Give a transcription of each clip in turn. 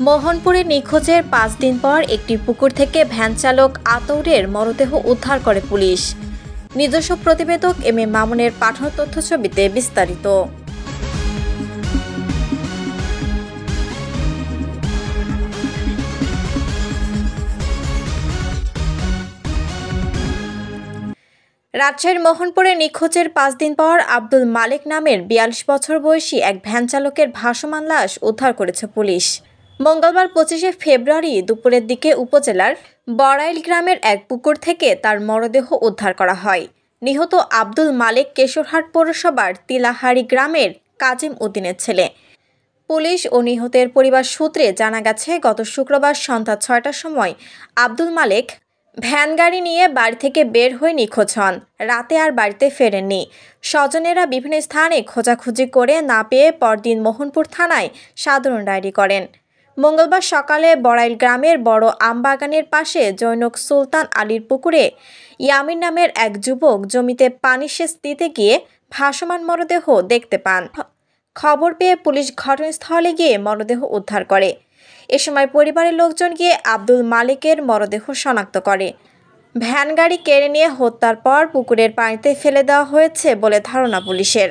মোহনপুরে নিখোঁজের ৫ দিন পর একটি পুকুর থেকে ভ্যান চালক আতৌরের মরদেহ উদ্ধার করে পুলিশ। নিজস্ব প্রতিবেদক এম এ মামুনের পাঠানো তথ্যছবিতে বিস্তারিত। রাজশাহীর মোহনপুরে নিখোঁজের ৫ দিন পর আব্দুল মালেক নামের ৪২ বছর বয়সী এক ভ্যান চালকের ভাসমান লাশ উদ্ধার করেছে পুলিশ। মঙ্গলবার ২৫শে ফেব্রুয়ারি দুপুরের দিকে উপজেলার বড়াইল গ্রামের এক পুকুর থেকে তার মরদেহ উদ্ধার করা হয়। নিহত আব্দুল মালেক কেশরহাট পৌরসভার তিলাহারি গ্রামের কাজিম উদ্দিনের ছেলে। পুলিশ ও নিহতের পরিবার সূত্রে জানা গেছে, গত শুক্রবার সন্ধ্যা ৬টার সময় আব্দুল মালেক ভ্যান গাড়ি নিয়ে বাড়ি থেকে বের হয়ে নিখোঁজ হন। রাতে আর বাড়িতে ফেরেননি। স্বজনেরা বিভিন্ন স্থানে খোঁজাখুঁজি করে না পেয়ে পরদিন মোহনপুর থানায় সাধারণ ডায়েরি করেন। মঙ্গলবার সকালে বড়াইল গ্রামের বড় আমবাগানের পাশে জৈনক সুলতান আলীর পুকুরে ইয়ামিন নামের এক যুবক জমিতে পানি সেচ দিতে গিয়ে ভাসমান মরদেহ দেখতে পান। খবর পেয়ে পুলিশ ঘটনাস্থলে গিয়ে মরদেহ উদ্ধার করে। এ সময় পরিবারের লোকজন গিয়ে আব্দুল মালেকের মরদেহ শনাক্ত করে। ভ্যান গাড়ি কেড়ে নিয়ে হত্যার পর পুকুরের পানিতে ফেলে দেওয়া হয়েছে বলে ধারণা পুলিশের।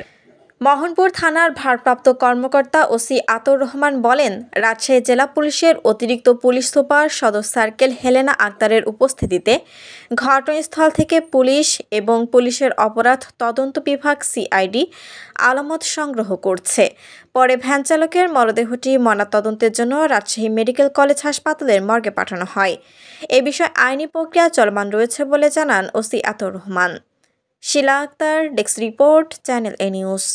মোহনপুর থানার ভারপ্রাপ্ত কর্মকর্তা ওসি আতর রহমান বলেন, রাজশাহী জেলা পুলিশের অতিরিক্ত পুলিশ সুপার সদর সার্কেল হেলেনা আক্তারের উপস্থিতিতে ঘটনাস্থল থেকে পুলিশ এবং পুলিশের অপরাধ তদন্ত বিভাগ সিআইডি আলামত সংগ্রহ করছে। পরে ভ্যান চালকের মরদেহটি ময়নাতদন্তের জন্য রাজশাহী মেডিকেল কলেজ হাসপাতালের মর্গে পাঠানো হয়। এ বিষয়ে আইনি প্রক্রিয়া চলমান রয়েছে বলে জানান ওসি আতর রহমান। শিলা আক্তার, ডেস্ক রিপোর্ট, চ্যানেল এ নিউজ।